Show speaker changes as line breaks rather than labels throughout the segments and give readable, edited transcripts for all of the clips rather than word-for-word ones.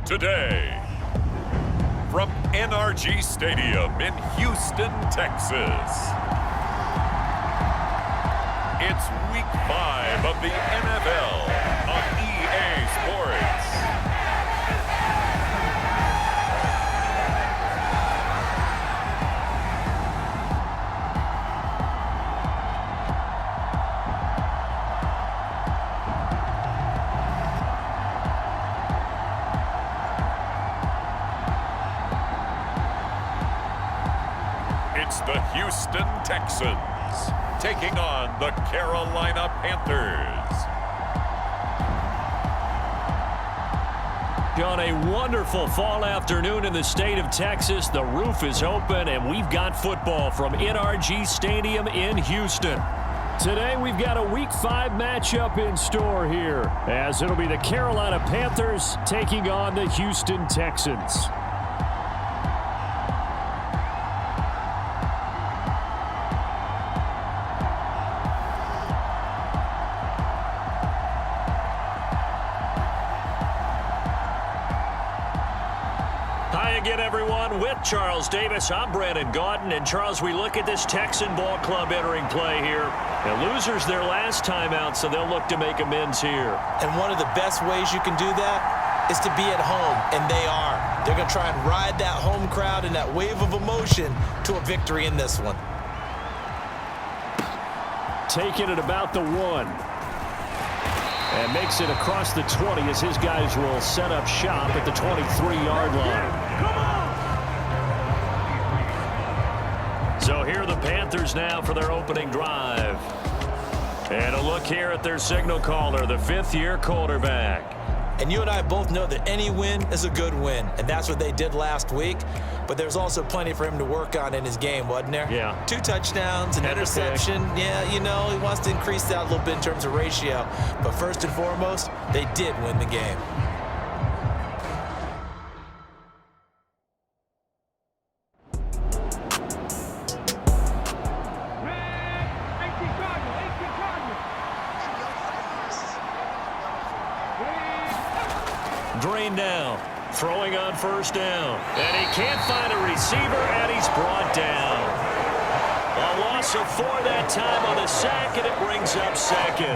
today. From NRG Stadium in Houston, Texas. It's Week 5 of the NFL on EA Sports. It's the Houston Texans taking on the Carolina Panthers.
On a wonderful fall afternoon in the state of Texas, the roof is open and we've got football from NRG Stadium in Houston. Today we've got a Week 5 matchup in store here, as it'll be the Carolina Panthers taking on the Houston Texans. Hi again, everyone. With Charles Davis, I'm Brandon Gaudin. And, Charles, we look at this Texan ball club entering play here. The losers their last time out, so they'll look to make amends here.
And one of the best ways you can do that is to be at home, and they are. They're going to try and ride that home crowd and that wave of emotion to a victory in this one.
Taking it about the 1. And makes it across the 20 as his guys will set up shop at the 23-yard line. So here are the Panthers now for their opening drive. And a look here at their signal caller, the fifth-year quarterback.
And you and I both know that any win is a good win, and that's what they did last week. But there's also plenty for him to work on in his game, wasn't there?
Yeah.
2 touchdowns, an interception. Yeah, you know, he wants to increase that a little bit in terms of ratio. But first and foremost, they did win the game.
Drain down. Throwing on first down. And he can't find a receiver, and he's brought down. A loss of 4 that time on the sack, and it brings up second.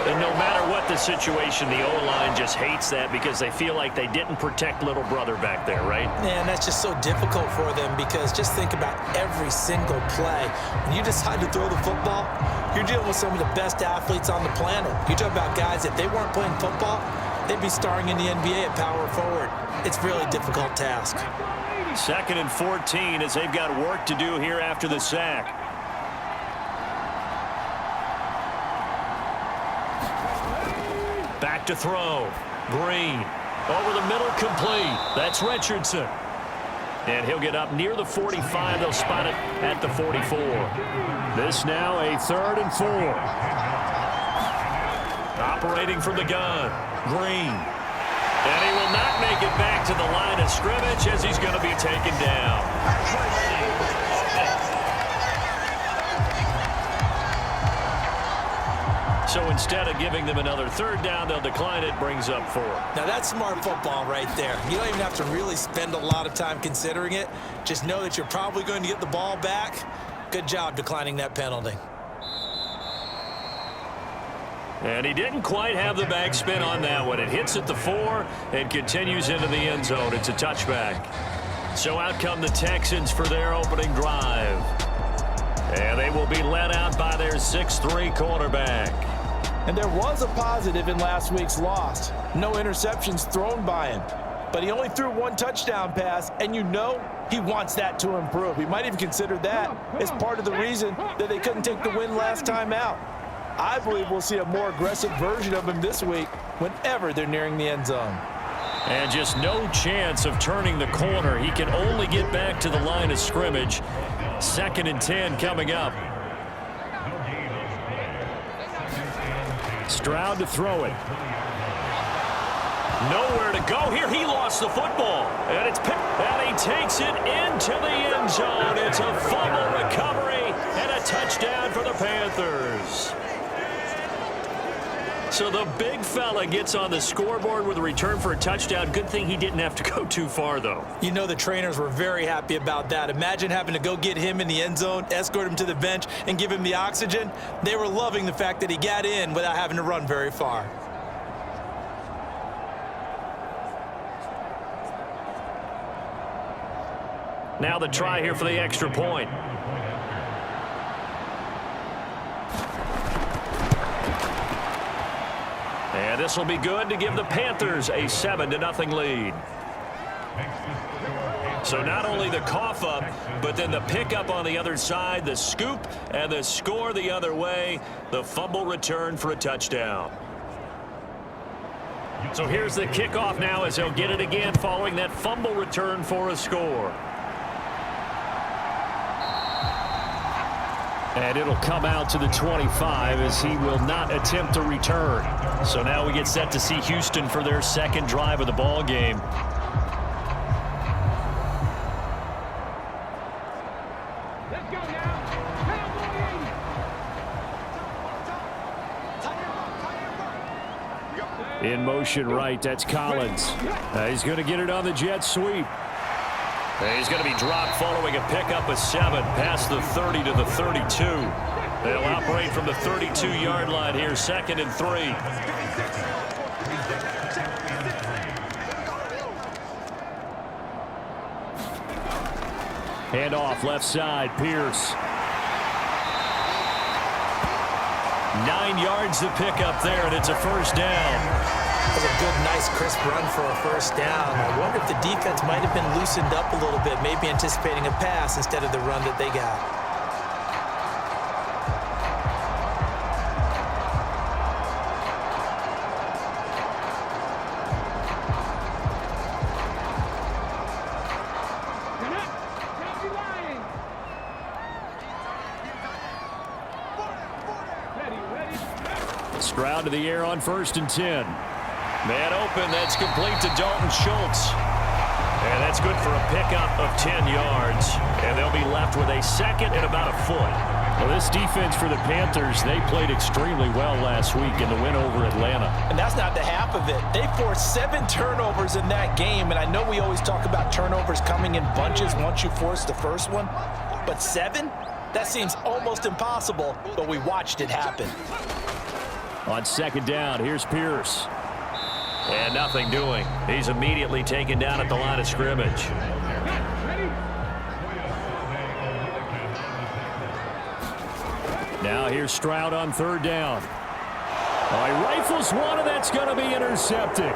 And no matter what the situation, the O-line just hates that because they feel like they didn't protect little brother back there, right?
Man, that's just so difficult for them because just think about every single play. When you decide to throw the football, you're dealing with some of the best athletes on the planet. You talk about guys, if they weren't playing football, they'd be starring in the NBA at power forward. It's a really difficult task.
2nd and 14 as they've got work to do here after the sack. Back to throw. Green. Over the middle, complete. That's Richardson. And he'll get up near the 45. They'll spot it at the 44. This now a 3rd and 4. Operating from the gun. Green. And he will not make it back to the line of scrimmage as he's going to be taken down. So instead of giving them another 3rd down, they'll decline it, brings up 4.
Now that's smart football right there. You don't even have to really spend a lot of time considering it. Just know that you're probably going to get the ball back. Good job declining that penalty.
And he didn't quite have the backspin on that one. It hits at the 4 and continues into the end zone. It's a touchback. So out come the Texans for their opening drive. And they will be led out by their 6'3" quarterback.
And there was a positive in last week's loss. No interceptions thrown by him. But he only threw 1 touchdown pass, and you know he wants that to improve. He might even consider that as part of the reason that they couldn't take the win last time out. I believe we'll see a more aggressive version of him this week whenever they're nearing the end zone.
And just no chance of turning the corner. He can only get back to the line of scrimmage. 2nd and 10 coming up. Stroud to throw it. Nowhere to go here. He lost the football. And it's picked. And he takes it into the end zone. It's a fumble recovery and a touchdown for the Panthers. So the big fella gets on the scoreboard with a return for a touchdown. Good thing he didn't have to go too far, though.
You know the trainers were very happy about that. Imagine having to go get him in the end zone, escort him to the bench, and give him the oxygen. They were loving the fact that he got in without having to run very far.
Now the try here for the extra point. And this will be good to give the Panthers a 7-0 lead. So not only the cough up, but then the pickup on the other side, the scoop, and the score the other way, the fumble return for a touchdown. So here's the kickoff now as he'll get it again following that fumble return for a score. And it'll come out to the 25 as he will not attempt to return. So now we get set to see Houston for their second drive of the ball game.
Let's go now.
In motion right, that's Collins. He's going to get it on the jet sweep. He's going to be dropped following a pickup of 7 past the 30 to the 32. They'll operate from the 32-yard line here, 2nd and 3. Hand off left side, Pierce. 9 yards to pick up there, and it's a first down.
That was a good, nice, crisp run for a first down. I wonder if the defense might have been loosened up a little bit, maybe anticipating a pass instead of the run that they got.
Stroud to the air on 1st and 10. Man open, that's complete to Dalton Schultz. And that's good for a pickup of 10 yards. And they'll be left with a 2nd and about a foot. Well, this defense for the Panthers, they played extremely well last week in the win over Atlanta.
And that's not the half of it. They forced 7 turnovers in that game, and I know we always talk about turnovers coming in bunches once you force the first one, but 7? That seems almost impossible, but we watched it happen.
On 2nd down, here's Pierce. And nothing doing. He's immediately taken down at the line of scrimmage. Now here's Stroud on 3rd down. He rifles one, and that's going to be intercepted.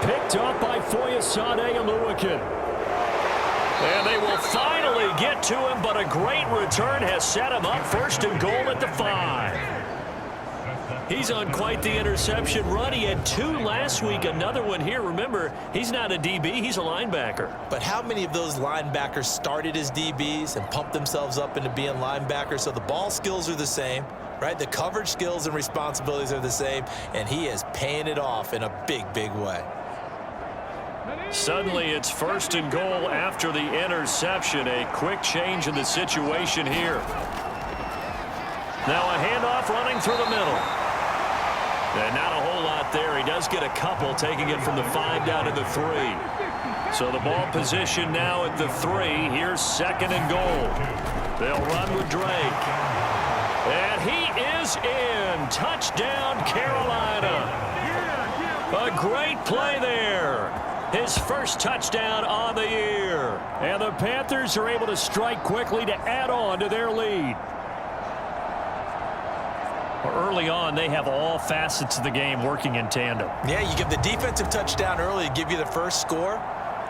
Picked up by Foyesade Oluwakin. And they will finally get to him, but a great return has set him up 1st and goal at the 5. He's on quite the interception run. He had 2 last week, another one here. Remember, he's not a DB, he's a linebacker.
But how many of those linebackers started as DBs and pumped themselves up into being linebackers? So the ball skills are the same, right? The coverage skills and responsibilities are the same, and he is paying it off in a big, big way.
Suddenly it's 1st and goal after the interception. A quick change in the situation here. Now a handoff running through the middle. And not a whole lot there. He does get a couple, taking it from the 5 down to the 3. So the ball position now at the 3. Here's 2nd and goal. They'll run with Drake. And he is in. Touchdown, Carolina. A great play there. His first touchdown on the year. And the Panthers are able to strike quickly to add on to their lead. Early on, they have all facets of the game working in tandem.
Yeah, you give the defensive touchdown early to give you the first score,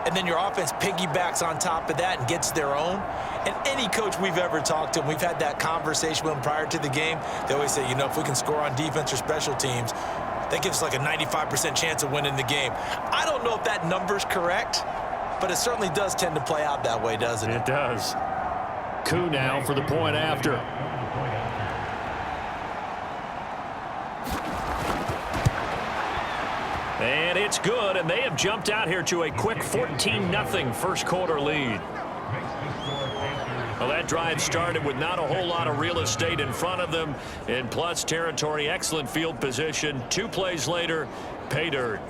and then your offense piggybacks on top of that and gets their own. And any coach we've ever talked to, and we've had that conversation with them prior to the game, they always say, you know, if we can score on defense or special teams, that gives us like a 95% chance of winning the game. I don't know if that number's correct, but it certainly does tend to play out that way, doesn't it?
It does. Coup now for the point after. And it's good, and they have jumped out here to a quick 14-0 first quarter lead. Well, that that drive started with not a whole lot of real estate in front of them. In plus territory, excellent field position. 2 plays later, pay dirt.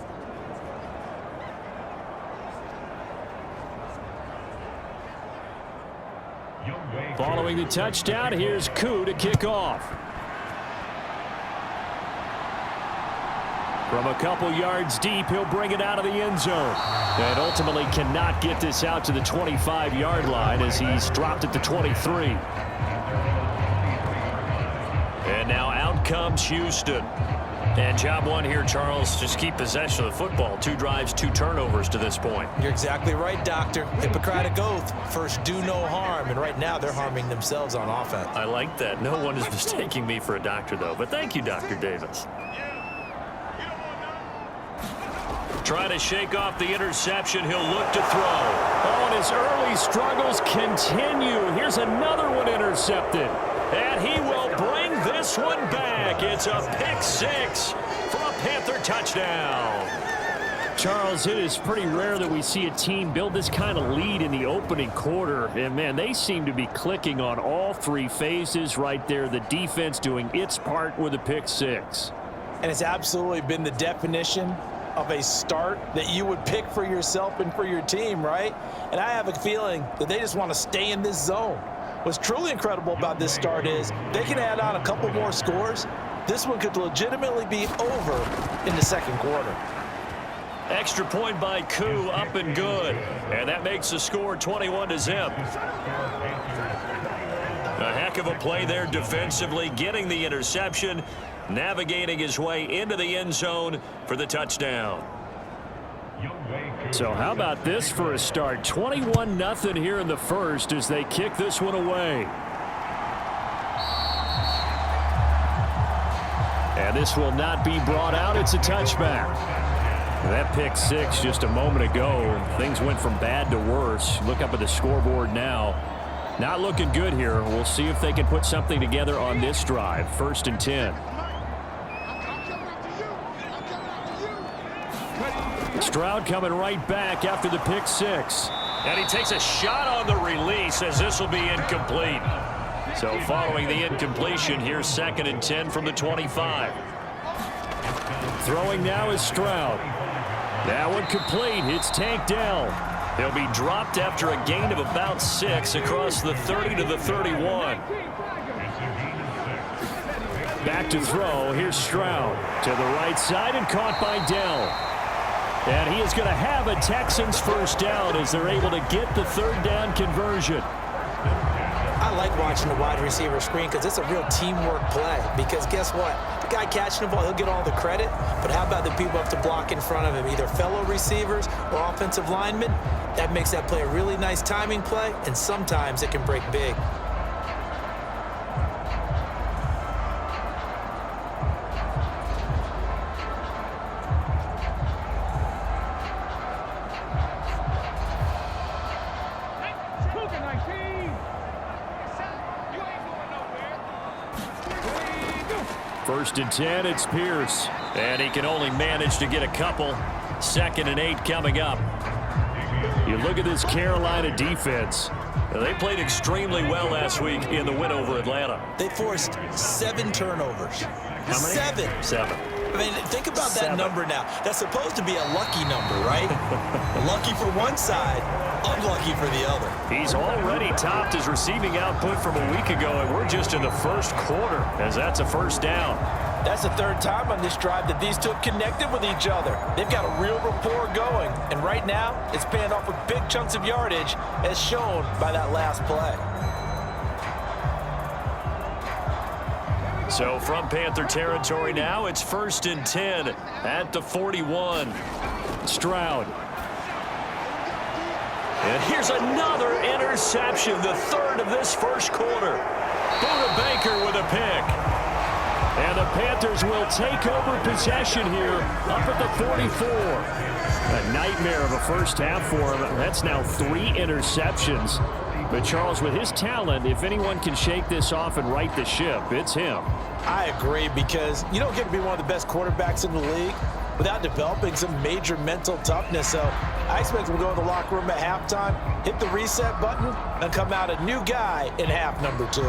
Following the touchdown, here's Koo to kick off. From a couple yards deep, he'll bring it out of the end zone. And ultimately cannot get this out to the 25-yard line as he's dropped at the 23.
And now out comes Houston. And job one here, Charles, just keep possession of the football. 2 drives, 2 turnovers to this point.
You're exactly right, Doctor. Hippocratic oath. First, do no harm. And right now, they're harming themselves on offense.
I like that. No one is mistaking me for a doctor, though. But thank you, Dr. Davis. Trying to shake off the interception. He'll look to throw.
Oh, and his early struggles continue. Here's another one intercepted.
And he will bring this one back. It's a pick 6 for a Panther touchdown.
Charles, it is pretty rare that we see a team build this kind of lead in the opening quarter. And, man, they seem to be clicking on all 3 phases right there. The defense doing its part with a pick 6.
And it's absolutely been the definition of a start that you would pick for yourself and for your team, right? And I have a feeling that they just want to stay in this zone. What's truly incredible about this start is they can add on a couple more scores. This one could legitimately be over in the second quarter.
Extra point by Koo, up and good. And that makes the score 21-0. A heck of a play there defensively, getting the interception, navigating his way into the end zone for the touchdown.
So how about this for a start? 21-0 here in the first as they kick this one away. And this will not be brought out. It's a touchback. That pick 6 just a moment ago. Things went from bad to worse. Look up at the scoreboard now. Not looking good here. We'll see if they can put something together on this drive. 1st and 10. Stroud coming right back after the pick 6.
And he takes a shot on the release as this will be incomplete. So following the incompletion, here's 2nd and 10 from the 25.
Throwing now is Stroud. That one complete. It's tanked down.
He'll be dropped after a gain of about 6 across the 30 to the 31.
Back to throw. Here's Stroud to the right side and caught by Dell. And he is going to have a Texans first down as they're able to get the 3rd down conversion.
I like watching the wide receiver screen because it's a real teamwork play. Because guess what? The guy catching the ball, he'll get all the credit. But how about the people up to block in front of him, either fellow receivers or offensive linemen? That makes that play a really nice timing play, and sometimes it can break big.
First and 10, it's Pierce.
And he can only manage to get a couple. 2nd and 8 coming up.
You look at this Carolina defense.
They played extremely well last week in the win over Atlanta.
They forced 7 turnovers.
How many?
7.
7.
I mean, think about that number now. That's supposed to be a lucky number, right? Lucky for one side, unlucky for the other.
He's already topped his receiving output from a week ago, and we're just in the first quarter as that's a first down.
That's the 3rd time on this drive that these two have connected with each other. They've got a real rapport going, and right now it's paying off with big chunks of yardage as shown by that last play.
So from Panther territory now, it's 1st and 10 at the 41.
Stroud.
And here's another interception, the 3rd of this first quarter. Buda Baker with a pick.
And the Panthers will take over possession here up at the 44. A nightmare of a first half for him. That's now 3 interceptions. But, Charles, with his talent, if anyone can shake this off and right the ship, it's him.
I agree, because you don't get to be one of the best quarterbacks in the league without developing some major mental toughness. So I expect him to go in the locker room at halftime, hit the reset button, and come out a new guy in half number 2.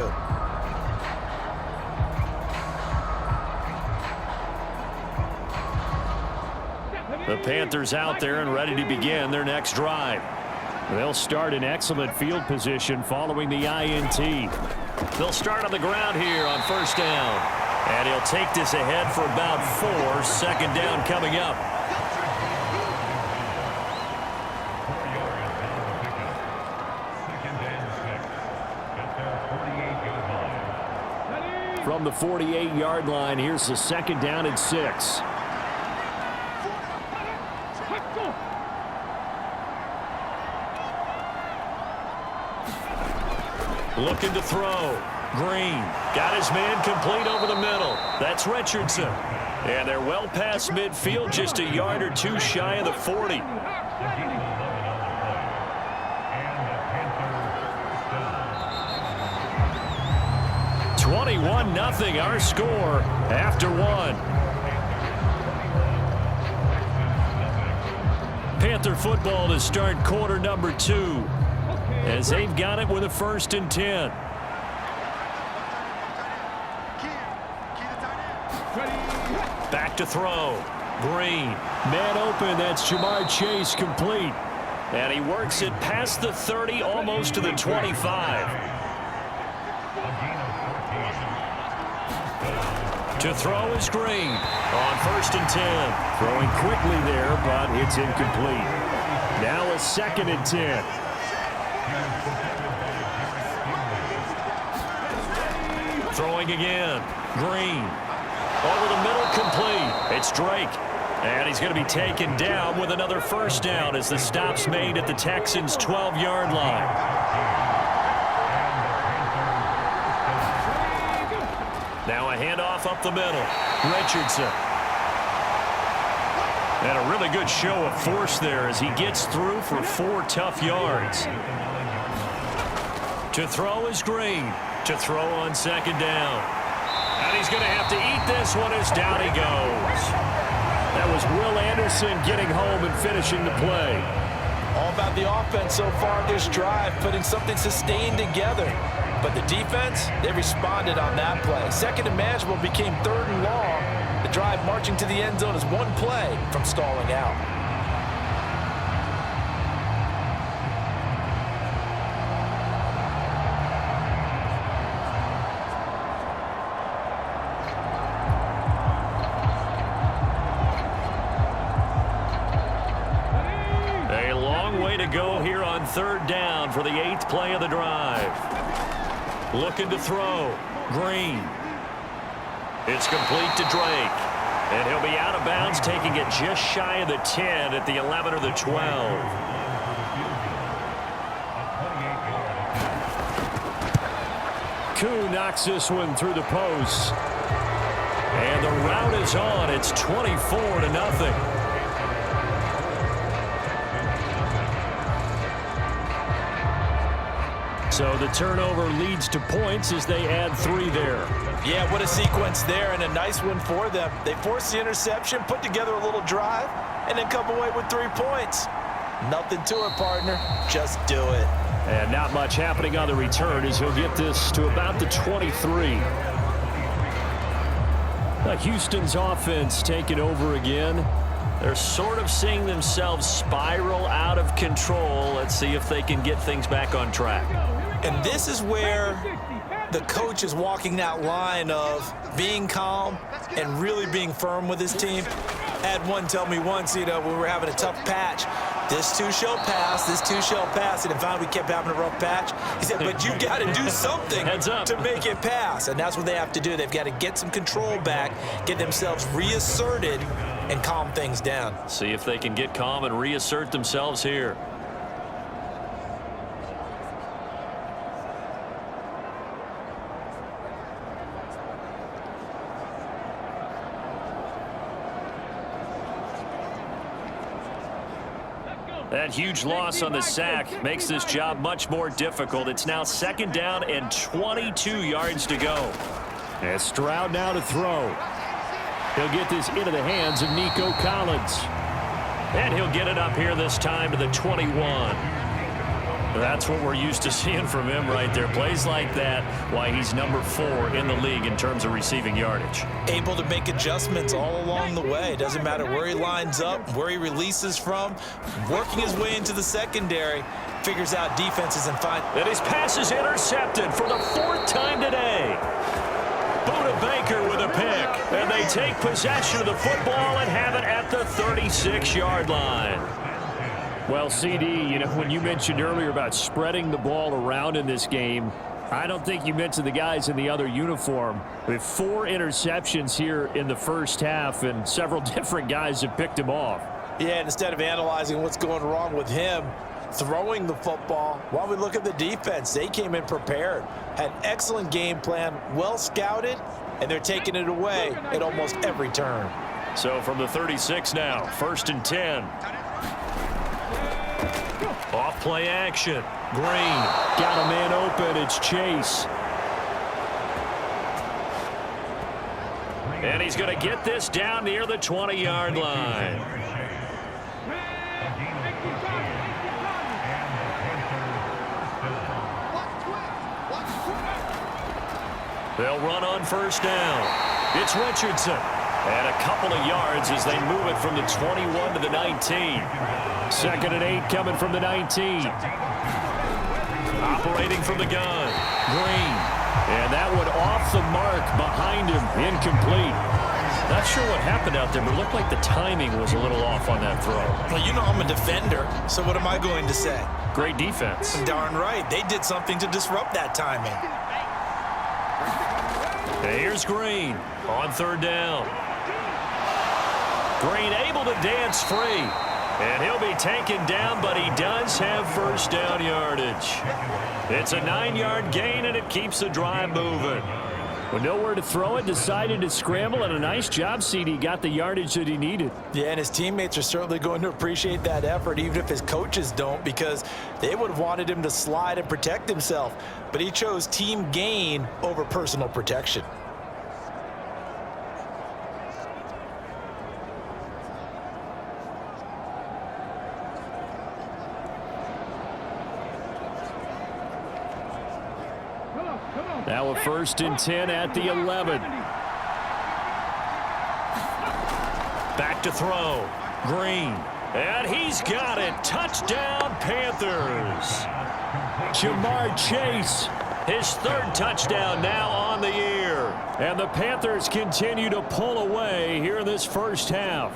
The Panthers out there and ready to begin their next drive. They'll start in excellent field position following the INT. They'll start on the ground here on first down. And he'll take this ahead for about 4. Second down coming up. From the 48-yard line, here's the second down and 6. Looking to throw. Green got his man complete over the middle. That's Richardson. And they're well past midfield, just a yard or 2 shy of the 40. (21-0) our score after 1. Panther football to start quarter number 2. As they've got it with a 1st and 10. Back to throw. Green. Man open. That's Jamar Chase complete. And he works it past the 30, almost to the 25. To throw is Green on 1st and 10. Throwing quickly there, but it's incomplete. Now a 2nd and 10. Throwing again. Green. Over the middle, complete. It's Drake. And he's going to be taken down with another 1st down as the stop's made at the Texans' 12-yard line. Now a handoff up the middle. Richardson. And a really good show of force there as he gets through for 4 tough yards. To throw is Green. To throw on 2nd down. And he's going to have to eat this one as down he goes. That was Will Anderson getting home and finishing the play.
All about the offense so far this drive, putting something sustained together. But the defense, they responded on that play. 2nd and manageable became 3rd and long. The drive marching to the end zone is 1 play from stalling out.
A long way to go here on 3rd down for the 8th play of the drive. Looking to throw. Green. It's complete to Drake. And he'll be out of bounds, taking it just shy of the 10 at the 11 or the 12. Koo knocks this one through the post. And the route is on. It's 24-0. So the turnover leads to points as they add 3 there.
Yeah, what a sequence there, and a nice one for them. They forced the interception, put together a little drive, and then come away with 3 points. Nothing to it, partner. Just do it.
And not much happening on the return as he'll get this to about the 23. Houston's offense taking over again. They're sort of seeing themselves spiral out of control. Let's see if they can get things back on track.
And this is where the coach is walking that line of being calm and really being firm with his team. I had one tell me once, when we were having a tough patch, this too shall pass, this too shall pass. And finally we kept having a rough patch. He said, but you got to do something to make it pass. And that's what they have to do. They've got to get some control back, get themselves reasserted, and calm things down.
See if they can get calm and reassert themselves here.
That huge loss on the sack makes this job much more difficult. It's now 2nd down and 22 yards to go.
And Stroud now to throw. He'll get this into the hands of Nico Collins.
And he'll get it up here this time to the 21. That's what we're used to seeing from him right there. Plays like that, why he's number 4 in the league in terms of receiving yardage.
Able to make adjustments all along the way. Doesn't matter where he lines up, where he releases from. Working his way into the secondary. Figures out defenses and finds.
And his pass is intercepted for the 4th time today. Buda Baker with a pick. And they take possession of the football and have it at the 36-yard line.
Well, CD, you know, when you mentioned earlier about spreading the ball around in this game, I don't think you mentioned the guys in the other uniform. With 4 interceptions here in the first half, and several different guys have picked him off.
Yeah, and instead of analyzing what's going wrong with him throwing the football, while we look at the defense, they came in prepared. Had an excellent game plan, well scouted, and they're taking it away at almost every turn.
So from the 36 now, 1st and 10. Off play action. Green.
Got a man open. It's Chase.
And he's going to get this down near the 20-yard line. They'll run on 1st down. It's Richardson. And a couple of yards as they move it from the 21 to the 19.
2nd and 8 coming from the 19.
Operating from the gun. Green.
And that one off the mark behind him. Incomplete.
Not sure what happened out there, but it looked like the timing was a little off on that throw.
Well, you know I'm a defender, so what am I going to say?
Great defense.
Darn right. They did something to disrupt that timing.
And here's Green on 3rd down. Green able to dance free. And he'll be taken down, but he does have 1st down yardage. It's a 9-yard gain, and it keeps the drive moving.
With nowhere to throw it, decided to scramble, and a nice job, CD. Got the yardage that he needed.
Yeah, and his teammates are certainly going to appreciate that effort, even if his coaches don't, because they would have wanted him to slide and protect himself. But he chose team gain over personal protection.
Now a 1st and 10 at the 11.
Back to throw. Green. And he's got it. Touchdown, Panthers.
Jamar Chase.
His 3rd touchdown now on the year.
And the Panthers continue to pull away here in this first half.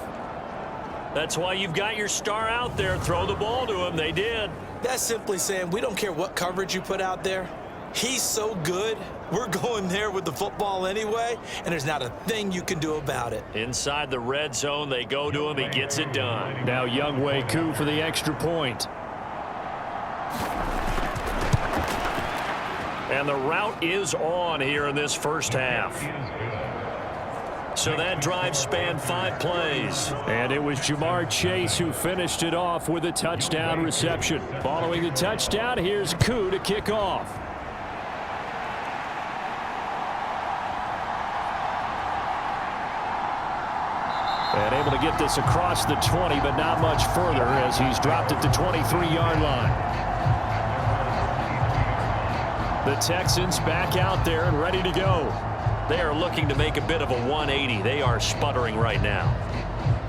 That's why you've got your star out there. Throw the ball to him. They did.
That's simply saying we don't care what coverage you put out there. He's so good, we're going there with the football anyway, and there's not a thing you can do about it.
Inside the red zone, they go to him. He gets it done.
Now Younghoe Koo for the extra point.
And the route is on here in this first half. So that drive spanned 5 plays.
And it was Jamar Chase who finished it off with a touchdown reception. Following the touchdown, here's Koo to kick off. And able to get this across the 20, but not much further as he's dropped it to 23-yard line. The Texans back out there and ready to go.
They are looking to make a bit of a 180. They are sputtering right now.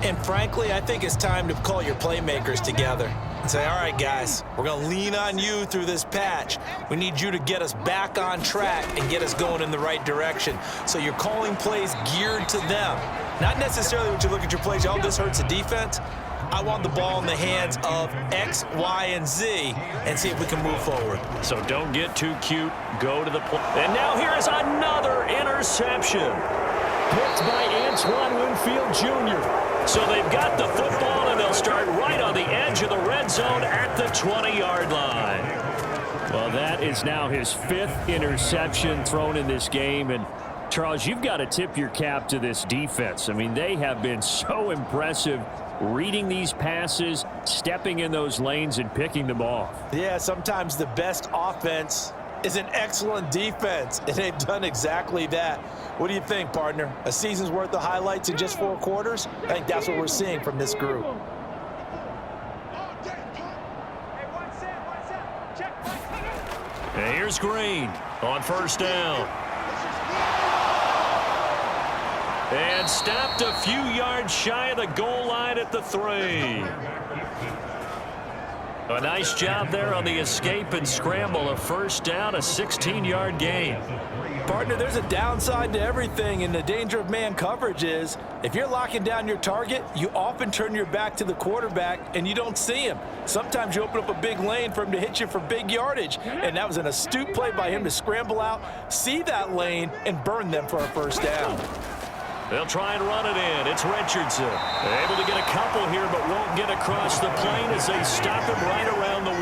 And frankly, I think it's time to call your playmakers together and say, all right, guys, we're going to lean on you through this patch. We need you to get us back on track and get us going in the right direction. So you're calling plays geared to them. Not necessarily when you look at your plays, oh, this hurts the defense. I want the ball in the hands of X, Y, and Z and see if we can move forward.
So don't get too cute. Go to the play. And now here is another interception.
Picked by Antoine Winfield Jr.
So they've got the football, and they'll start right on the edge of the red zone at the 20-yard line.
Well, that is now his 5th interception thrown in this game, and Charles, you've got to tip your cap to this defense. I mean, they have been so impressive reading these passes, stepping in those lanes, and picking them off.
Yeah, sometimes the best offense is an excellent defense, and they've done exactly that. What do you think, partner? A season's worth of highlights in just 4 quarters? I think that's what we're seeing from this group.
And here's Green on first down. And stopped a few yards shy of the goal line at the 3. A nice job there on the escape and scramble. A first down, a 16-yard gain.
Partner, there's a downside to everything, and the danger of man coverage is if you're locking down your target, you often turn your back to the quarterback and you don't see him. Sometimes you open up a big lane for him to hit you for big yardage, and that was an astute play by him to scramble out, see that lane, and burn them for a first down.
They'll try and run it in. It's Richardson. They're able to get a couple here, but won't get across the plane as they stop him right around the 1.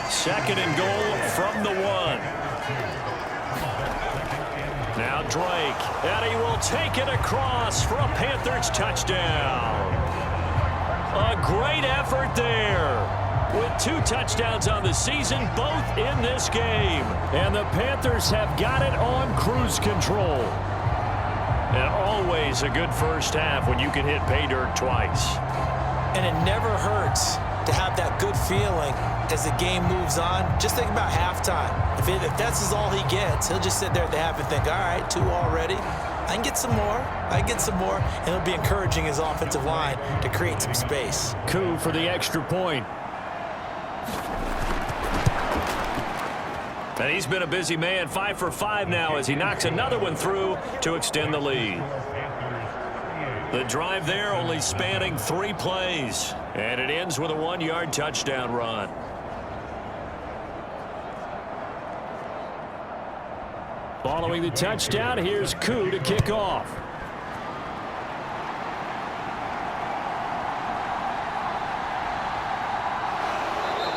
2nd and goal from the 1. Now Drake, and he will take it across for a Panthers touchdown. A great effort there. With 2 touchdowns on the season, both in this game.
And the Panthers have got it on cruise control.
And always a good first half when you can hit pay dirt twice.
And it never hurts to have that good feeling as the game moves on. Just think about halftime. If that's all he gets, he'll just sit there at the half and think, all right, 2 already. I can get some more. And it'll be encouraging his offensive line to create some space.
Coup for the extra point.
And he's been a busy man, 5 for 5 now as he knocks another one through to extend the lead. The drive there only spanning 3 plays. And it ends with a 1-yard touchdown run.
Following the touchdown, here's Koo to kick off.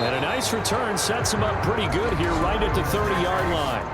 And a nice return sets him up pretty good here right at the 30-yard line.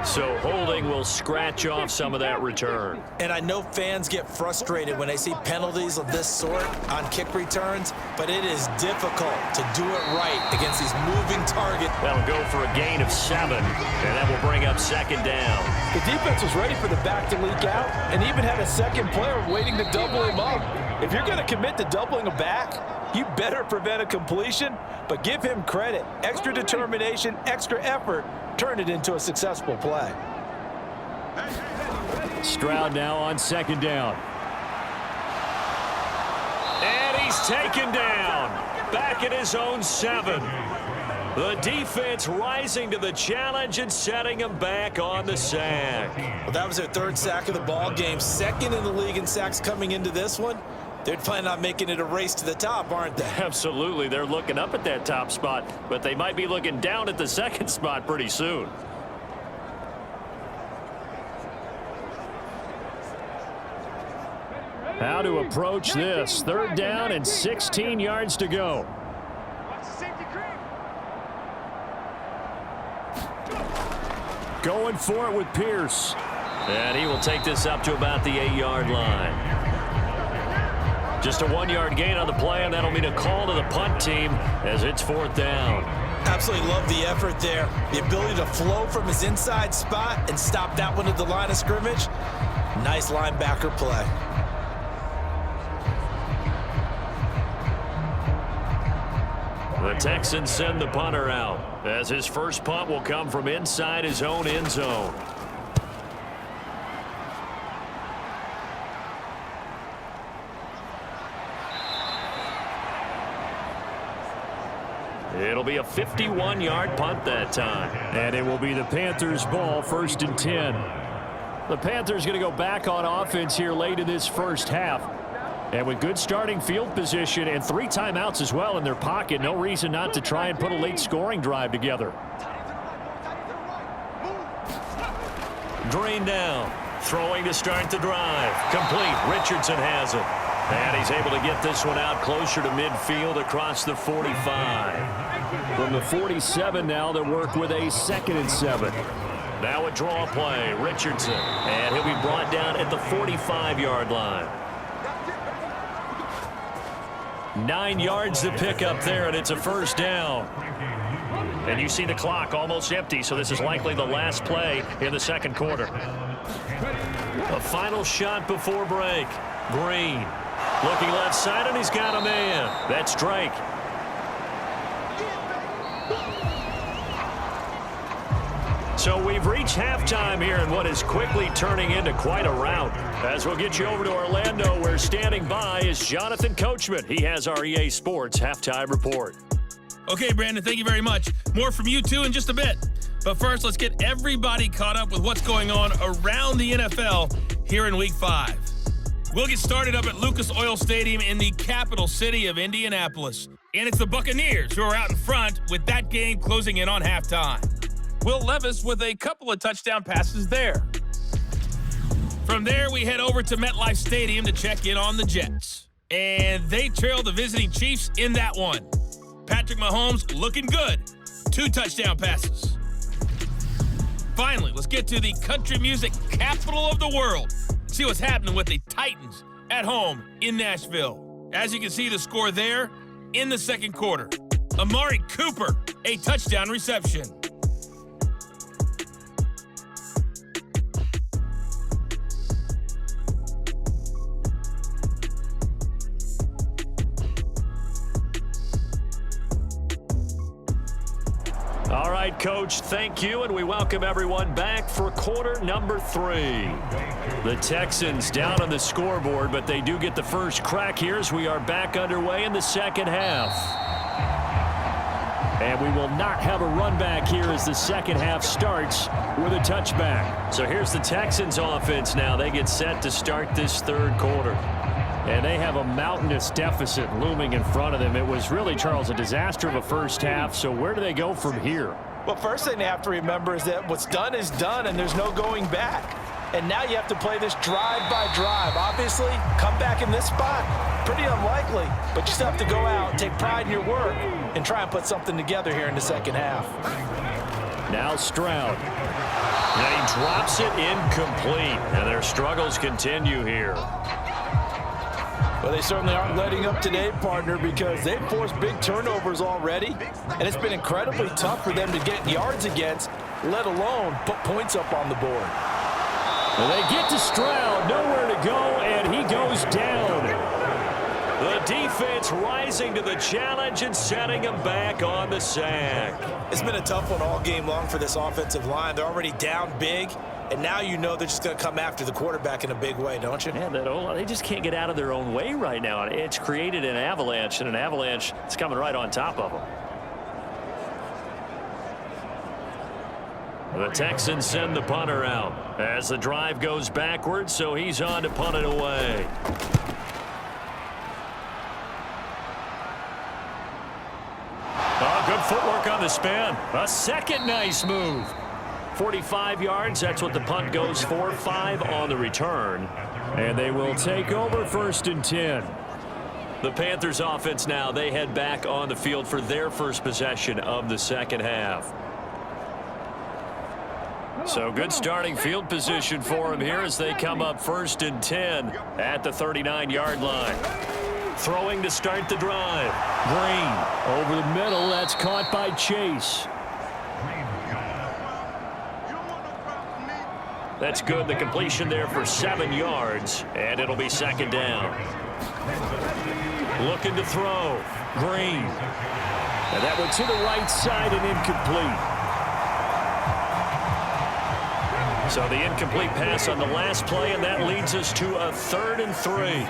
So holding will scratch off some of that return.
And I know fans get frustrated when they see penalties of this sort on kick returns, but it is difficult to do it right against these moving targets.
That'll go for a gain of 7, and that will bring up 2nd down.
The defense was ready for the back to leak out and even had a second player waiting to double him up. If you're going to commit to doubling a back, you better prevent a completion, but give him credit. Extra determination, extra effort, turn it into a successful play.
Stroud now on 2nd down.
And he's taken down. Back at his own 7. The defense rising to the challenge and setting him back on the sack.
Well, that was their 3rd sack of the ball game. 2nd in the league in sacks coming into this one. They're planning on making it a race to the top, aren't they?
Absolutely. They're looking up at that top spot, but they might be looking down at the 2nd spot pretty soon.
How to approach this. 3rd down and 16 yards to go. Going for it with Pierce.
And he will take this up to about the 8-yard line. Just a 1-yard gain on the play, and that'll mean a call to the punt team as it's 4th down.
Absolutely love the effort there. The ability to flow from his inside spot and stop that one at the line of scrimmage. Nice linebacker play.
The Texans send the punter out as his first punt will come from inside his own end zone. It'll be a 51-yard punt that time.
And it will be the Panthers' ball, 1st and 10. The Panthers going to go back on offense here late in this first half. And with good starting field position and 3 timeouts as well in their pocket, no reason not to try and put a late scoring drive together.
Green down. Throwing to start the drive. Complete. Richardson has it. And he's able to get this one out closer to midfield across the 45.
From the 47 now, they work with a 2nd and 7.
Now a draw play, Richardson. And he'll be brought down at the 45-yard line. 9 yards to pick up there, and it's a first down. And you see the clock almost empty, so this is likely the last play in the second quarter. A final shot before break. Green looking left side, and he's got a man. That's Drake. So we've reached halftime here in what is quickly turning into quite a rout. As we'll get you over to Orlando, where standing by is Jonathan Coachman. He has our EA Sports Halftime Report.
Okay, Brandon, thank you very much. More from you two in just a bit. But first, let's get everybody caught up with what's going on around the NFL here in Week 5. We'll get started up at Lucas Oil Stadium in the capital city of Indianapolis. And it's the Buccaneers who are out in front with that game closing in on halftime. Will Levis with a couple of touchdown passes there. From there, we head over to MetLife Stadium to check in on the Jets. And they trail the visiting Chiefs in that one. Patrick Mahomes looking good. 2 touchdown passes. Finally, let's get to the country music capital of the world. See what's happening with the Titans at home in Nashville. As you can see the score there in the second quarter. Amari Cooper, a touchdown reception.
All right, Coach, thank you, and we welcome everyone back for quarter number 3. The Texans down on the scoreboard, but they do get the first crack here as we are back underway in the second half. And we will not have a run back here as the second half starts with a touchback. So here's the Texans offense now. They get set to start this third quarter.
And they have a mountainous deficit looming in front of them. It was really, Charles, a disaster of a first half. So where do they go from here?
Well, first thing they have to remember is that what's done is done, and there's no going back. And now you have to play this drive by drive. Obviously, come back in this spot, pretty unlikely. But you still have to go out, take pride in your work, and try and put something together here in the second half.
Now Stroud.
And he drops it incomplete. And their struggles continue here.
Well, they certainly aren't letting up today, partner, because they've forced big turnovers already, and it's been incredibly tough for them to get yards against, let alone put points up on the board.
Well, they get to Stroud, nowhere to go, and he goes down.
The defense rising to the challenge and setting him back on the sack.
It's been a tough one all game long for this offensive line. They're already down big. And now you know they're just going to come after the quarterback in a big way, don't you?
Yeah, they just can't get out of their own way right now. It's created an avalanche, and an avalanche is coming right on top of them. The Texans send the punter out as the drive goes backwards, so he's on to punt it away. Oh, good footwork on the spin. A second nice move. 45 yards, that's what the punt goes for. 5 on the return.
And they will take over 1st and 10.
The Panthers offense now, they head back on the field for their first possession of the second half. So good starting field position for them here as they come up 1st and 10 at the 39-yard line. Throwing to start the drive.
Green over the middle, that's caught by Chase.
That's good. The completion there for 7 yards, and it'll be second down. Looking to throw. Green.
And that went to the right side and incomplete.
So the incomplete pass on the last play, and that leads us to a 3rd and 3.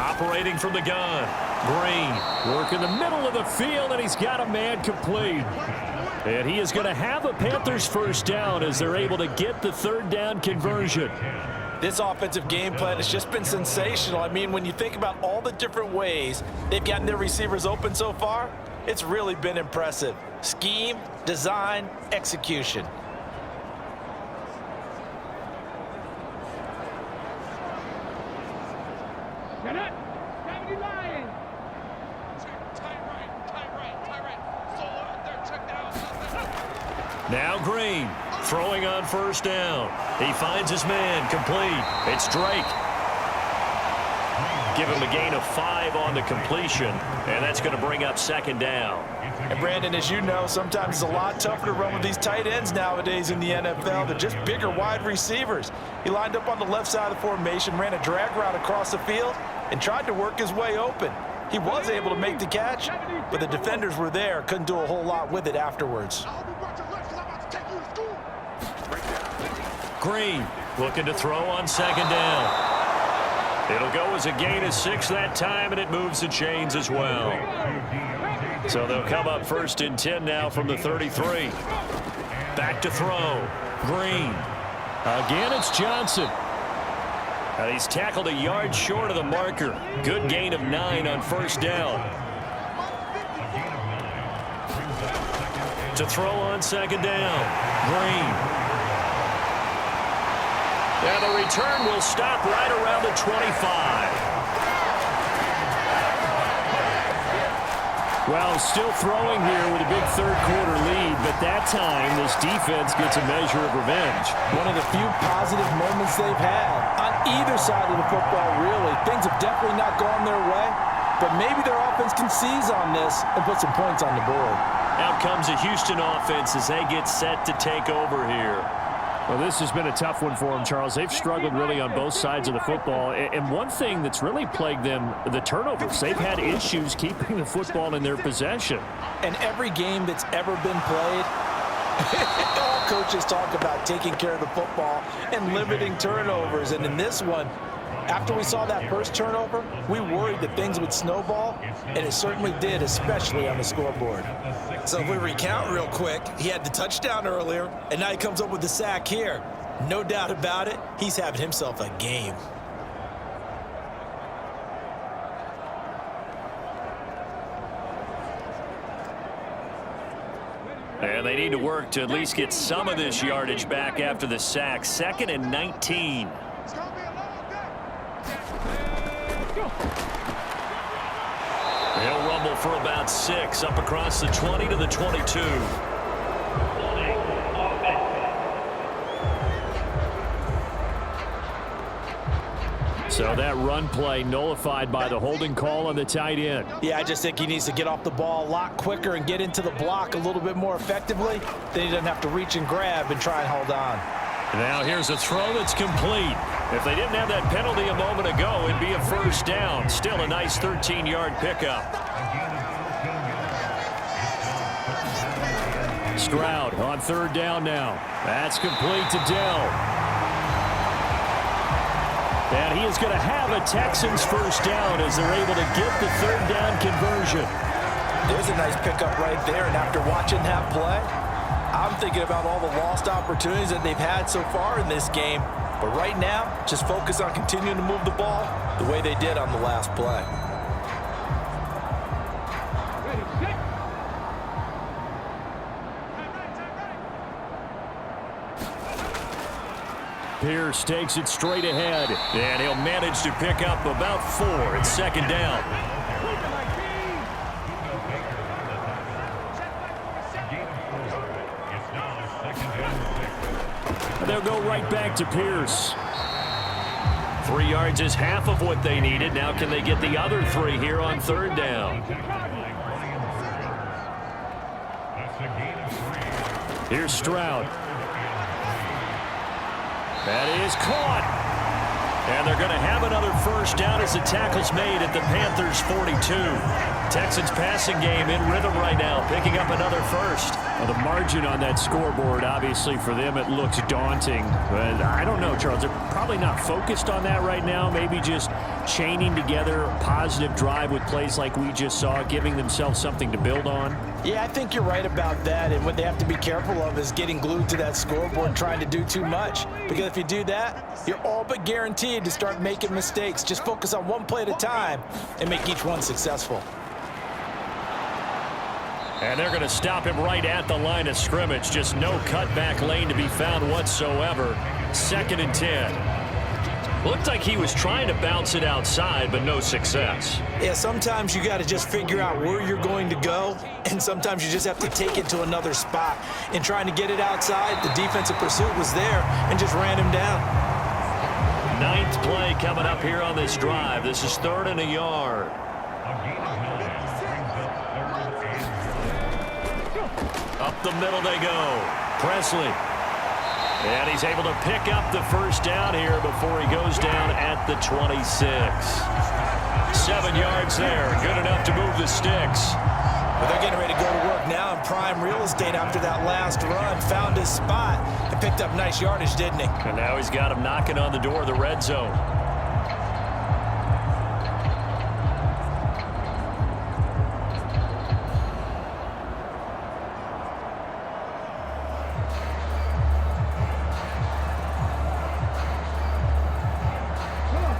Operating from the gun. Green.
Work in the middle of the field, and he's got a man complete. And he is going to have a Panthers first down as they're able to get the 3rd down conversion.
This offensive game plan has just been sensational. I mean, when you think about all the different ways they've gotten their receivers open so far, it's really been impressive. Scheme, design, execution.
Now Green throwing on first down. He finds his man, complete. It's Drake. Give him a gain of 5 on the completion, and that's going to bring up second down.
And Brandon, as you know, sometimes it's a lot tougher to run with these tight ends nowadays in the NFL. They're just bigger wide receivers. He lined up on the left side of the formation, ran a drag route across the field, and tried to work his way open. He was able to make the catch, but the defenders were there, couldn't do a whole lot with it afterwards.
Green looking to throw on second down. It'll go as a gain of 6 that time, and it moves the chains as well. So they'll come up 1st and 10 now from the 33. Back to throw. Green.
Again, it's Johnson.
And he's tackled a yard short of the marker. Good gain of 9 on first down. To throw on second down. Green. And the return will stop right around the 25.
Well, still throwing here with a big third-quarter lead, but that time this defense gets a measure of revenge.
One of the few positive moments they've had on either side of the football, really. Things have definitely not gone their way, but maybe their offense can seize on this and put some points on the board.
Out comes the Houston offense as they get set to take over here.
Well, this has been a tough one for them, Charles. They've struggled really on both sides of the football. And one thing that's really plagued them, the turnovers. They've had issues keeping the football in their possession.
And every game that's ever been played, all coaches talk about taking care of the football and limiting turnovers. And in this one, after we saw that first turnover, we worried that things would snowball, and it certainly did, especially on the scoreboard. So if we recount real quick, he had the touchdown earlier, and now he comes up with the sack here. No doubt about it, he's having himself a game.
And they need to work to at least get some of this yardage back after the sack. 2nd and 19. He'll rumble for about 6 up across the 20 to the 22.
So that run play nullified by the holding call on the tight end.
Yeah, I just think he needs to get off the ball a lot quicker and get into the block a little bit more effectively. Then he doesn't have to reach and grab and try and hold on.
Now here's a throw that's complete. If they didn't have that penalty a moment ago, it'd be a first down. Still a nice 13-yard pickup.
Stroud on 3rd down now. That's complete to Dell. And he is going to have a Texans first down as they're able to get the 3rd down conversion.
There's a nice pickup right there, and after watching that play, I'm thinking about all the lost opportunities that they've had so far in this game. But right now, just focus on continuing to move the ball the way they did on the last play.
Pierce takes it straight ahead.
And he'll manage to pick up about 4 at 2nd down.
They'll go right back to Pierce.
3 yards is half of what they needed. Now can they get the other 3 here on 3rd down?
Here's Stroud. That is caught. And they're going to have another first down as the tackle's made at the Panthers' 42. Texans passing game in rhythm right now, picking up another first. Well, the margin on that scoreboard, obviously for them, it looks daunting. But I don't know, Charles. They're probably not focused on that right now. Maybe just chaining together a positive drive with plays like we just saw, giving themselves something to build on.
Yeah, I think you're right about that. And what they have to be careful of is getting glued to that scoreboard, trying to do too much. Because if you do that, you're all but guaranteed to start making mistakes. Just focus on one play at a time and make each one successful.
And they're going to stop him right at the line of scrimmage. Just no cutback lane to be found whatsoever. 2nd and 10. Looked like he was trying to bounce it outside, but no success.
Yeah, sometimes you got to just figure out where you're going to go, and sometimes you just have to take it to another spot. In trying to get it outside, the defensive pursuit was there and just ran him down.
9th play coming up here on this drive. This is 3rd and a yard. Up the middle they go. Presley. And he's able to pick up the first down here before he goes down at the 26. 7 yards there. Good enough to move the sticks.
Well, they're getting ready to go to work now in prime real estate after that last run. Found his spot and picked up nice yardage, didn't he?
And now he's got him knocking on the door of the red zone.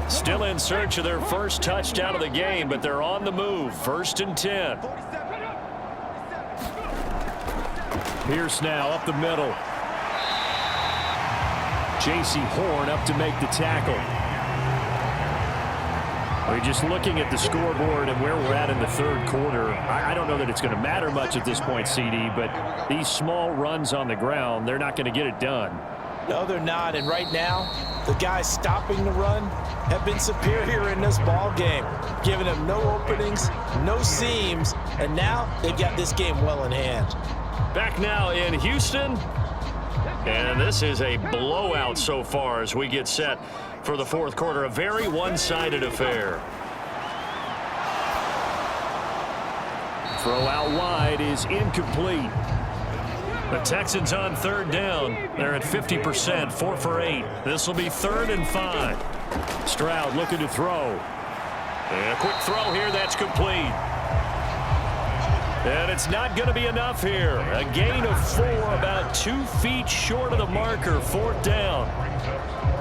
Still in search of their first touchdown of the game, but they're on the move. 1st and 10.
Pierce now up the middle. J.C. Horn up to make the tackle. We're just looking at the scoreboard and where we're at in the 3rd quarter. I don't know that it's going to matter much at this point, CD, but these small runs on the ground, they're not going to get it done.
No, they're not. And right now, the guys stopping the run have been superior in this ball game, giving them no openings, no seams, and now they've got this game well in hand.
Back now in Houston, and this is a blowout so far as we get set for the 4th quarter. A very one-sided affair.
Throw out wide is incomplete.
The Texans on 3rd down. They're at 50%, 4 for 8. This will be 3rd and 5.
Stroud looking to throw.
And a quick throw here, that's complete. And it's not going to be enough here. A gain of 4, about 2 feet short of the marker, 4th down.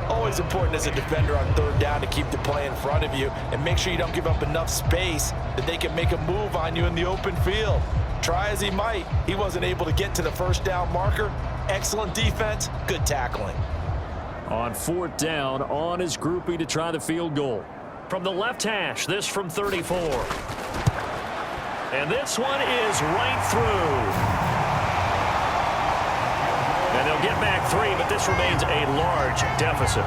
Always important as a defender on 3rd down to keep the play in front of you and make sure you don't give up enough space that they can make a move on you in the open field. Try as he might, he wasn't able to get to the 1st down marker. Excellent defense, good tackling.
On 4th down, on his groupie to try the field goal.
From the left hash, this from 34. And this one is right through. And they'll get back 3, but this remains a large deficit.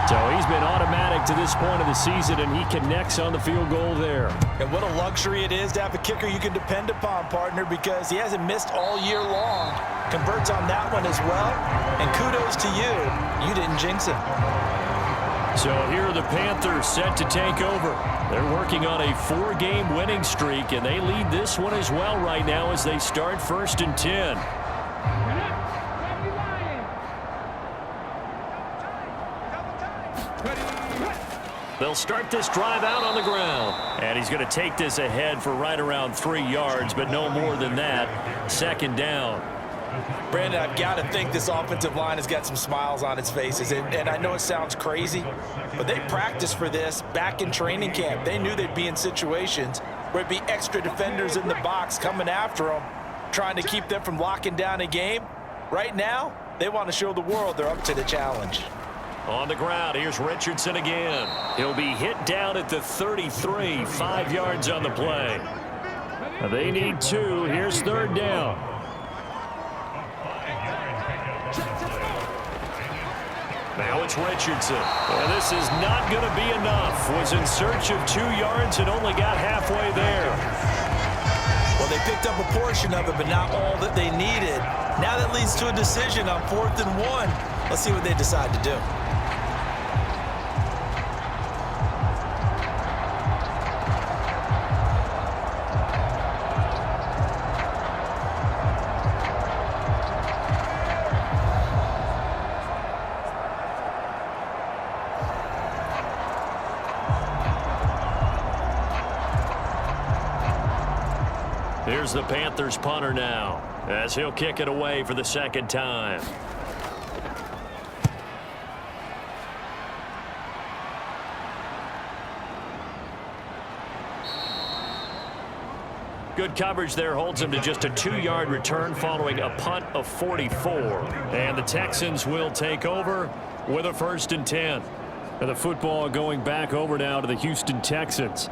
So he's been automatic to this point of the season, and he connects on the field goal there.
And what a luxury it is to have a kicker you can depend upon, partner, because he hasn't missed all year long. Converts on that one as well, and kudos to you. You didn't jinx him.
So here are the Panthers set to take over. They're working on a 4-game winning streak, and they lead this one as well right now as they start 1st and 10. They'll start this drive out on the ground. And he's going to take this ahead for right around 3 yards, but no more than that. 2nd down.
Brandon, I've got to think this offensive line has got some smiles on its faces. And I know it sounds crazy, but they practiced for this back in training camp. They knew they'd be in situations where it'd be extra defenders in the box coming after them, trying to keep them from locking down a game. Right now, they want to show the world they're up to the challenge.
On the ground, here's Richardson again. He'll be hit down at the 33, 5 yards on the play.
They need 2. Here's 3rd down.
Now it's Richardson. And this is not going to be enough. Was in search of 2 yards and only got halfway there.
Well, they picked up a portion of it, but not all that they needed. Now that leads to a decision on 4th and 1. Let's see what they decide to do.
Here's the Panthers punter now, as he'll kick it away for the 2nd time. Good coverage there holds him to just a 2-yard return following a punt of 44. And the Texans will take over with a 1st and 10. And the football going back over now to the Houston Texans.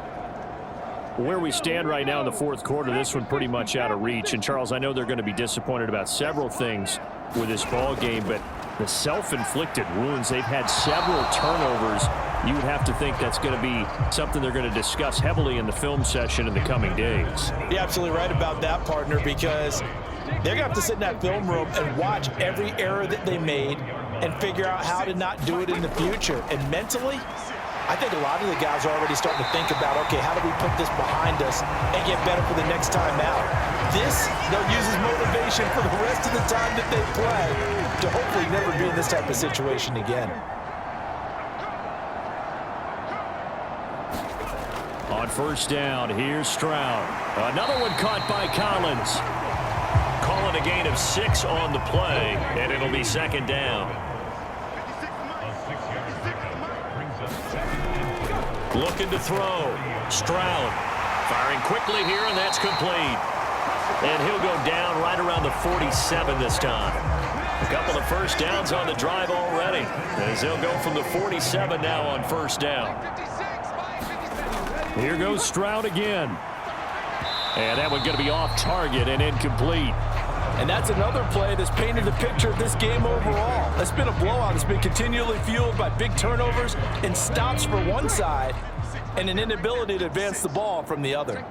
Where we stand right now in the 4th quarter, this one pretty much out of reach. And, Charles, I know they're going to be disappointed about several things with this ball game, but the self-inflicted wounds, they've had several turnovers. You would have to think that's going to be something they're going to discuss heavily in the film session in the coming days.
You're absolutely right about that, partner, because they're going to have to sit in that film room and watch every error that they made and figure out how to not do it in the future. And mentally, I think a lot of the guys are already starting to think about, okay, how do we put this behind us and get better for the next time out? This, they'll use as motivation for the rest of the time that they play to hopefully never be in this type of situation again.
On 1st down, here's Stroud. Another one caught by Collins. Calling a gain of 6 on the play, and it'll be 2nd down. Looking to throw. Stroud firing quickly here, and that's complete. And he'll go down right around the 47 this time. A couple of 1st downs on the drive already, as they'll go from the 47 now on 1st down. Here goes Stroud again. And that one's going to be off target and incomplete.
And that's another play that's painted the picture of this game overall. It's been a blowout. It's been continually fueled by big turnovers and stops for one side and an inability to advance the ball from the other.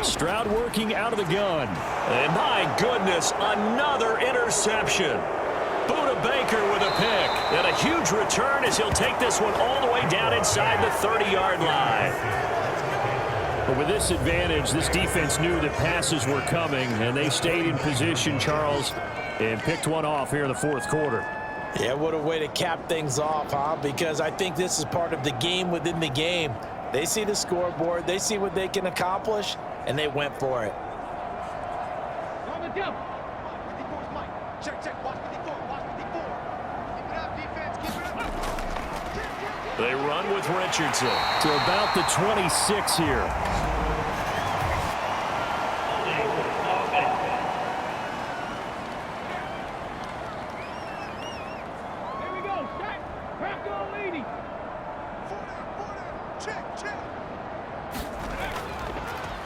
Stroud working out of the gun. And my goodness, another interception. Buda Baker with a pick. And a huge return as he'll take this one all the way down inside the 30-yard line. But with this advantage, this defense knew that passes were coming, and they stayed in position, Charles, and picked one off here in the 4th quarter.
Yeah, what a way to cap things off, huh? Because I think this is part of the game within the game. They see the scoreboard, they see what they can accomplish, and they went for it.
They run with Richardson to about the 26 here.
Here we go. Set. Crack on leading.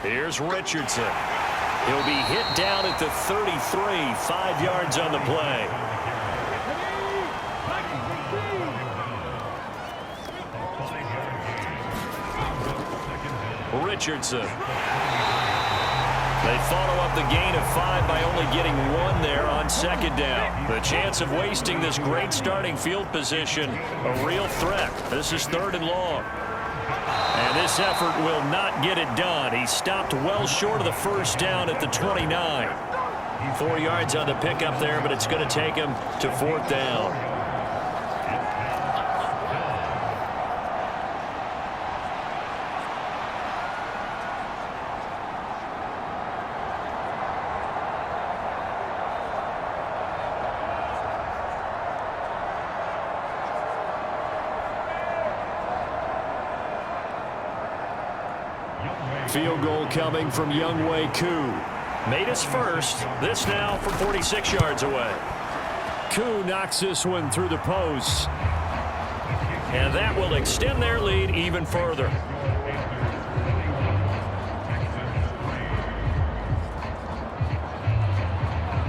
Here's Richardson. He'll be hit down at the 33, 5 yards on the play. Richardson. They follow up the gain of 5 by only getting 1 there on 2nd down. The chance of wasting this great starting field position, a real threat. This is 3rd and long. And this effort will not get it done. He stopped well short of the 1st down at the 29. 4 yards on the pickup there, but it's going to take him to 4th down. Field goal coming from Younghoe Koo. Made his first. This now from 46 yards away. Koo knocks this one through the post. And that will extend their lead even further.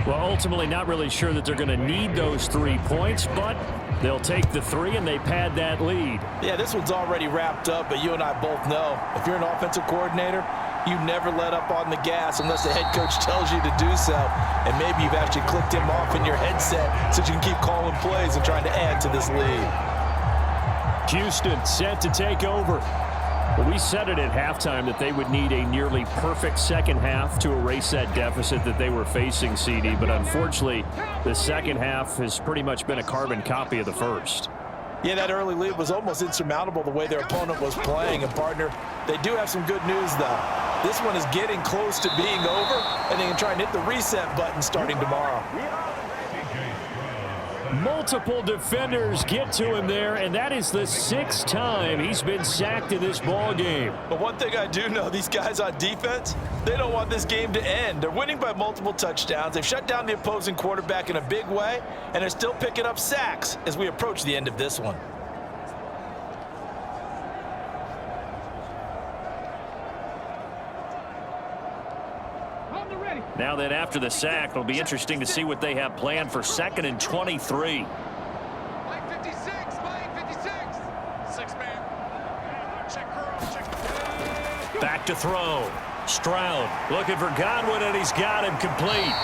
Well, ultimately not really sure that they're going to need those 3 points, but they'll take the 3 and they pad that lead.
Yeah, this one's already wrapped up, but you and I both know if you're an offensive coordinator, you never let up on the gas unless the head coach tells you to do so. And maybe you've actually clicked him off in your headset so you can keep calling plays and trying to add to this lead.
Houston set to take over. Well, we said it at halftime that they would need a nearly perfect second half to erase that deficit that they were facing, CD. But unfortunately, the second half has pretty much been a carbon copy of the first.
Yeah, that early lead was almost insurmountable the way their opponent was playing. And, partner, they do have some good news, though. This one is getting close to being over, and they can try and hit the reset button starting tomorrow.
Multiple defenders get to him there, and that is the 6th time he's been sacked in this ball game.
But one thing I do know, these guys on defense, they don't want this game to end. They're winning by multiple touchdowns. They've shut down the opposing quarterback in a big way, and they're still picking up sacks as we approach the end of this one.
Now then, after the sack, it'll be interesting to see what they have planned for 2nd and 23. Back to throw. Stroud looking for Godwin, and he's got him complete.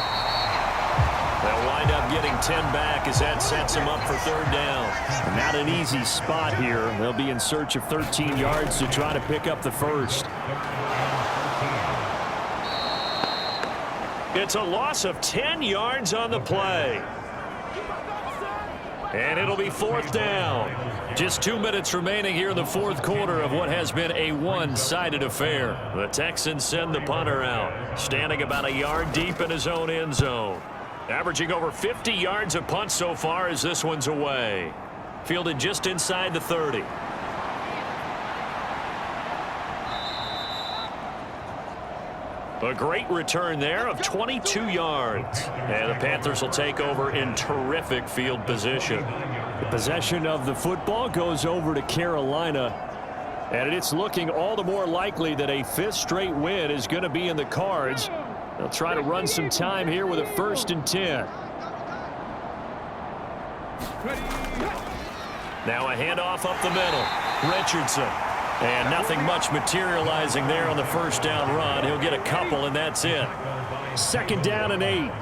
They'll wind up getting 10 back as that sets him up for 3rd down. Not an easy spot here. They'll be in search of 13 yards to try to pick up the first. It's a loss of 10 yards on the play. And it'll be 4th down. Just 2 minutes remaining here in the 4th quarter of what has been a one-sided affair. The Texans send the punter out, standing about a yard deep in his own end zone. Averaging over 50 yards a punt so far as this one's away. Fielded just inside the 30. A great return there of 22 yards. And the Panthers will take over in terrific field position. The possession of the football goes over to Carolina. And it's looking all the more likely that a 5th straight win is going to be in the cards. They'll try to run some time here with a 1st and 10. Now a handoff up the middle. Richardson. And nothing much materializing there on the 1st down run. He'll get a couple, and that's it. 2nd down and 8.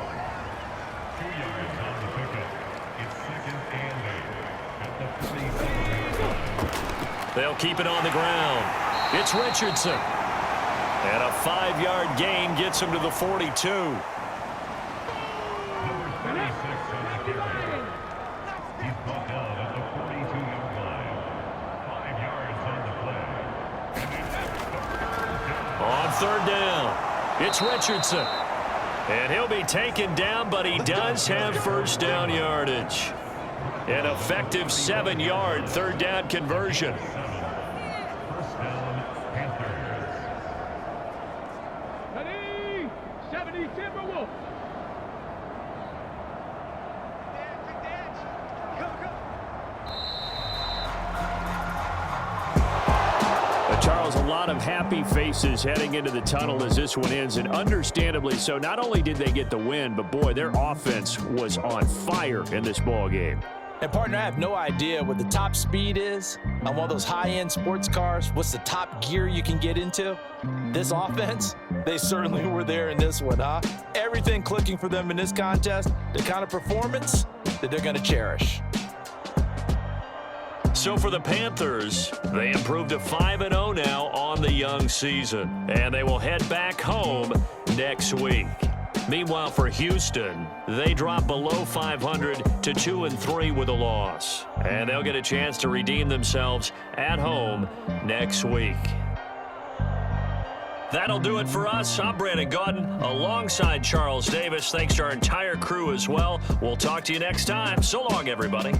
They'll keep it on the ground. It's Richardson. And a 5-yard gain gets him to the 42. On 3rd down, it's Richardson. And he'll be taken down, but he does have 1st down yardage. An effective 7-yard 3rd down conversion.
Ready, 70 Timberwolves.
Charles, a lot of happy faces heading into the tunnel as this one ends, and understandably so. Not only did they get the win, but boy, their offense was on fire in this ball game.
And partner, I have no idea what the top speed is on one of those high-end sports cars. What's the top gear you can get into? This offense, they certainly were there in this one, huh? Everything clicking for them in this contest, the kind of performance that they're going to cherish.
So for the Panthers, they improved to 5-0 now on the young season. And they will head back home next week. Meanwhile, for Houston, they drop below 500 to 2-3 with a loss. And they'll get a chance to redeem themselves at home next week. That'll do it for us. I'm Brandon Gaudin alongside Charles Davis. Thanks to our entire crew as well. We'll talk to you next time. So long, everybody.